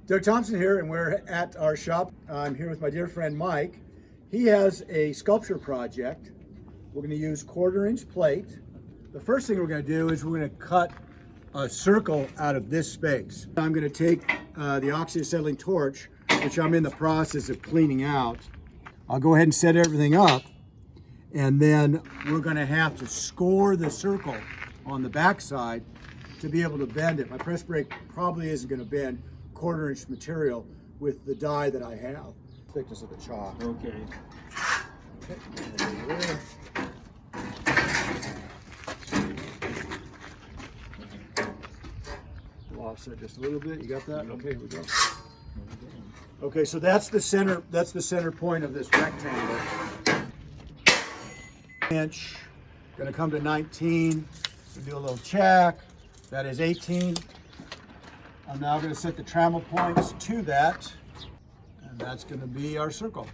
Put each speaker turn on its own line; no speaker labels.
Doug Thompson here, and we're at our shop. I'm here with my dear friend Mike. He has a sculpture project. We're going to use 1/4-inch plate. The first thing we're going to do is we're going to cut a circle out of this space. I'm going to take the oxyacetylene torch, which I'm in the process of cleaning out. I'll go ahead and set everything up, and then we're going to have to score the circle on the back side to be able to bend it. My press brake probably isn't going to bend 1/4-inch material with the die that I have. Thickness of the chalk.
Okay.
Okay. We'll offset just a little bit. You got that? Okay, here we go. Okay, so that's the center. That's the center point of this rectangle. Inch. Going to come to 19. We'll do a little check. That is 18. I'm now going to set the trammel points to that, and that's going to be our circle.